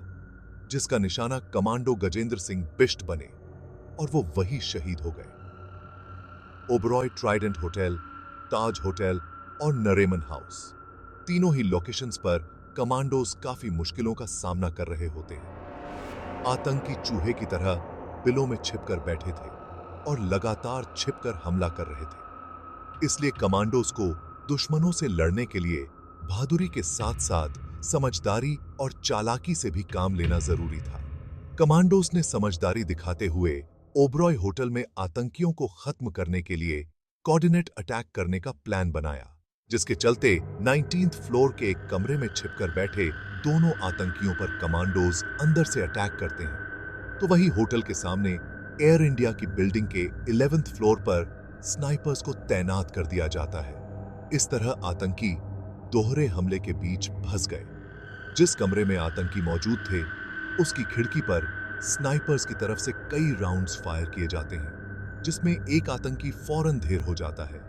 जिसका निशाना कमांडो गजेंद्र सिंह बिष्ट बने और वो वही शहीद हो गए। ओबरॉय ट्राइडेंट होटल, ताज होटल और नरेमन हाउस, तीनों ही लोकेशंस पर कमांडोज काफी मुश्किलों का सामना कर रहे होते हैं। आतंकी चूहे की तरह बिलों में छिपकर बैठे थे और लगातार छिपकर हमला कर रहे थे। इसलिए कमांडोज को दुश्मनों से लड़ने के लिए बहादुरी के साथ साथ समझदारी और चालाकी से भी काम लेना जरूरी था। कमांडोज ने समझदारी दिखाते हुए ओबरॉय होटल में आतंकियों को खत्म करने के लिए कोऑर्डिनेट अटैक करने का प्लान बनाया, जिसके चलते 19th फ्लोर के एक कमरे में छिपकर बैठे दोनों आतंकियों पर कमांडोज अंदर से अटैक करते हैं। तो वही होटल के सामने एयर इंडिया की बिल्डिंग के 11th फ्लोर पर स्नाइपर्स को तैनात कर दिया जाता है। इस तरह आतंकी दोहरे हमले के बीच फंस गए। जिस कमरे में आतंकी मौजूद थे, उसकी खिड़की पर स्नाइपर्स की तरफ से कई राउंड्स फायर किए जाते हैं, जिसमें एक आतंकी फौरन ढेर हो जाता है।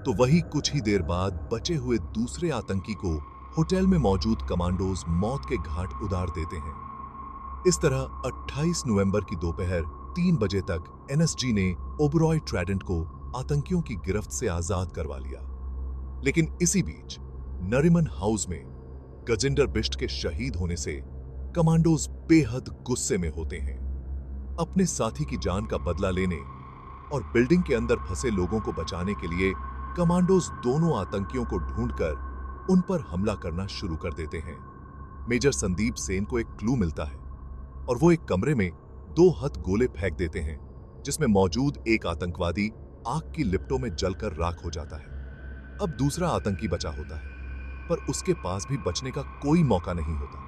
तो वही कुछ ही देर बाद बचे हुए दूसरे आतंकी को होटल में मौजूद कमांडोज मौत के घाट उतार देते हैं। इस तरह 28 नवंबर की दोपहर 3 बजे तक एनएसजी ने ओबरॉय ट्रैडेंट को आतंकियों की गिरफ्त से आजाद करवा लिया। लेकिन इसी बीच नरीमन हाउस में गजेंद्र बिष्ट के शहीद होने से कमांडोज बेहद गुस्से में होते हैं। अपने साथी की जान का बदला लेने और बिल्डिंग के अंदर फंसे लोगों को बचाने के लिए कमांडोज दोनों आतंकियों को ढूंढकर उन पर हमला करना शुरू कर देते हैं। मेजर संदीप सेन को एक क्लू मिलता है और वो एक कमरे में 2 हथ गोले फेंक देते हैं, जिसमें मौजूद एक आतंकवादी आग की लिपटों में जलकर राख हो जाता है। अब दूसरा आतंकी बचा होता है, पर उसके पास भी बचने का कोई मौका नहीं होता।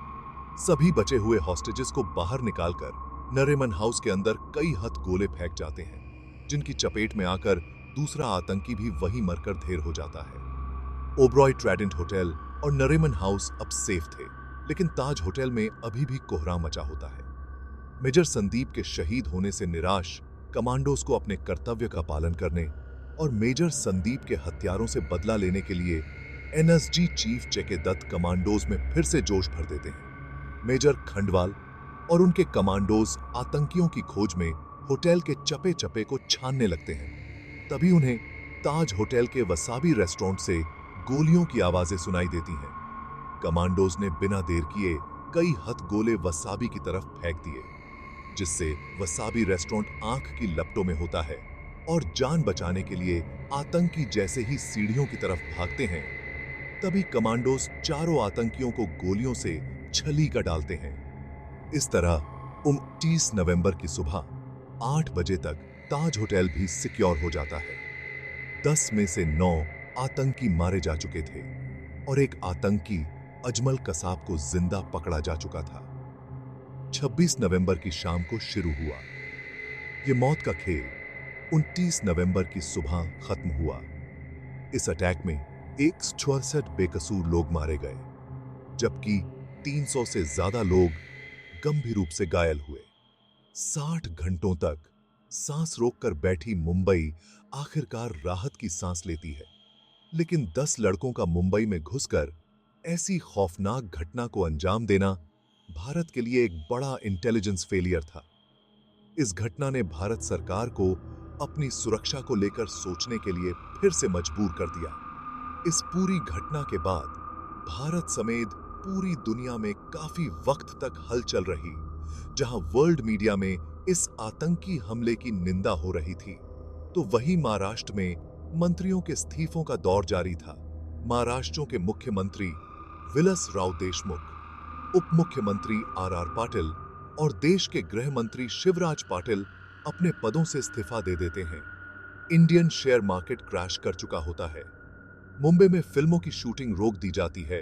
सभी बचे हुए हॉस्टेजेस को बाहर निकालकर नरीमन हाउस के अंदर कई हथ गोले फेंक जाते हैं, जिनकी चपेट में आकर दूसरा आतंकी भी वहीं मरकर ढेर हो जाता है। ओबरॉय ट्रैडेंट होटल और नरीमन हाउस अब सेफ थे, लेकिन ताज होटल में अभी भी कोहराम मचा होता है। मेजर संदीप के शहीद होने से निराश कमांडोज को अपने कर्तव्य का पालन करने और मेजर संदीप के हत्यारों से बदला लेने के लिए एनएसजी चीफ जेके दत्त कमांडोज में फिर से जोश भर देते हैं। मेजर खंडवाल और उनके कमांडोज आतंकियों की खोज में होटल के चपे चपे को छानने लगते हैं। तभी उन्हें ताज होटल के वसाबी रेस्टोरेंट से गोलियों की आवाजें सुनाई देती हैं। कमांडोज ने बिना देर किए कई हथ गोले वसाबी की तरफ फेंक दिए, जिससे वसाबी रेस्टोरेंट आंख की लपटों में होता है और जान बचाने के लिए आतंकी जैसे ही सीढ़ियों की तरफ भागते हैं, तभी कमांडोज चारों आतंकियों को गोलियों से छली कर डालते हैं। इस तरह 29 नवंबर की सुबह 8 बजे तक ताज होटल भी सिक्योर हो जाता है। 10 में से 9 आतंकी मारे जा चुके थे और एक आतंकी अजमल कसाब को जिंदा पकड़ा जा चुका था। 26 नवंबर की शाम को शुरू हुआ ये मौत का खेल 29 नवंबर की सुबह खत्म हुआ। इस अटैक में 166 बेकसूर लोग मारे गए, जबकि 300 से ज्यादा लोग गंभीर रूप से घायल हुए। 60 घंटों तक सांस रोककर बैठी मुंबई आखिरकार राहत की सांस लेती है। लेकिन 10 लड़कों का मुंबई में घुसकर ऐसी खौफनाक घटना को अंजाम देना भारत के लिए एक बड़ा इंटेलिजेंस फेलियर था। इस घटना ने भारत सरकार को अपनी सुरक्षा को लेकर सोचने के लिए फिर से मजबूर कर दिया। इस पूरी घटना के बाद भारत समेत पूरी दुनिया में काफी वक्त तक हलचल रही, जहां वर्ल्ड मीडिया में इस आतंकी हमले की निंदा हो रही थी। तो वहीं महाराष्ट्र में मंत्रियों के इस्तीफों का दौर जारी था। महाराष्ट्र के मुख्यमंत्री विलास राव देशमुख, उप मुख्यमंत्री आर पाटिल और देश के गृह मंत्री शिवराज पाटिल अपने पदों से इस्तीफा दे देते हैं। इंडियन शेयर मार्केट क्रैश कर चुका होता है। मुंबई में फिल्मों की शूटिंग रोक दी जाती है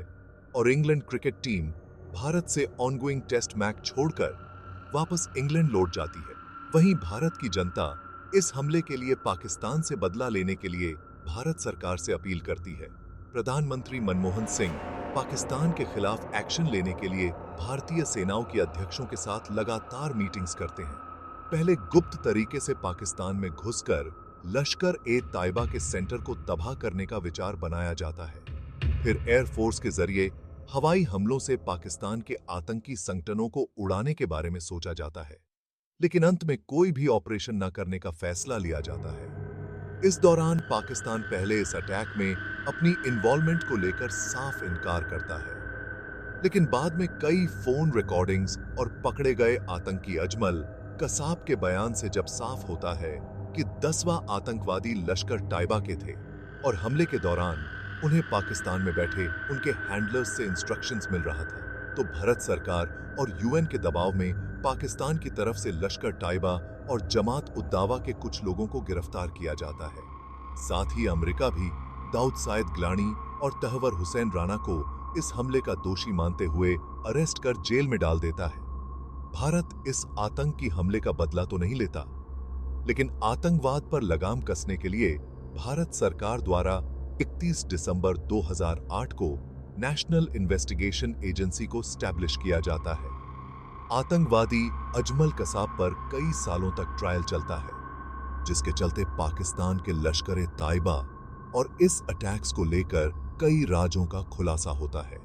और इंग्लैंड क्रिकेट टीम भारत से ऑनगोइंग टेस्ट मैच छोड़कर वापस इंग्लैंड लौट जाती है। वहीं भारत की जनता इस हमले के लिए पाकिस्तान से बदला लेने के लिए भारत सरकार से अपील करती है। प्रधानमंत्री मनमोहन सिंह पाकिस्तान के खिलाफ एक्शन लेने के लिए भारतीय सेनाओं के अध्यक्षों के साथ लगातार मीटिंग्स करते हैं। पहले गुप्त तरीके से पाकिस्तान में घुसकर लश्कर ए ताइबा के सेंटर को तबाह करने का विचार बनाया जाता है। फिर एयरफोर्स के जरिए हवाई हमलों से पाकिस्तान के आतंकी संगठनों को उड़ाने के बारे में सोचा जाता है, लेकिन अंत में कोई भी ऑपरेशन न करने का फैसला लिया जाता है। इस दौरान पाकिस्तान पहले इस अटैक में अपनी इन्वॉल्वमेंट को लेकर साफ इनकार करता है, लेकिन बाद में कई फोन रिकॉर्डिंग्स और पकड़े गए आतंकी अजमल कसाब के बयान से जब साफ होता है कि 10वां आतंकवादी लश्कर ताइबा के थे और हमले के दौरान उन्हें पाकिस्तान में बैठे उनके हैंडलर्स से इंस्ट्रक्शंस मिल रहा था, तो भारत सरकार और यूएन के दबाव में पाकिस्तान की तरफ से लश्कर ताइबा और जमात उद दावा के कुछ लोगों को गिरफ्तार किया जाता है। साथ ही अमेरिका भी दाऊद साइद गिलानी और तहवर हुसैन राणा को इस हमले का दोषी मानते हुए अरेस्ट कर जेल में डाल देता है। भारत इस आतंकी हमले का बदला तो नहीं लेता, लेकिन आतंकवाद पर लगाम कसने के लिए भारत सरकार द्वारा 31 दिसंबर 2008 को नेशनल इन्वेस्टिगेशन एजेंसी को स्टैब्लिश किया जाता है। आतंकवादी अजमल कसाब पर कई सालों तक ट्रायल चलता है, जिसके चलते पाकिस्तान के लश्कर-ए-ताइबा और इस अटैक्स को लेकर कई राजों का खुलासा होता है।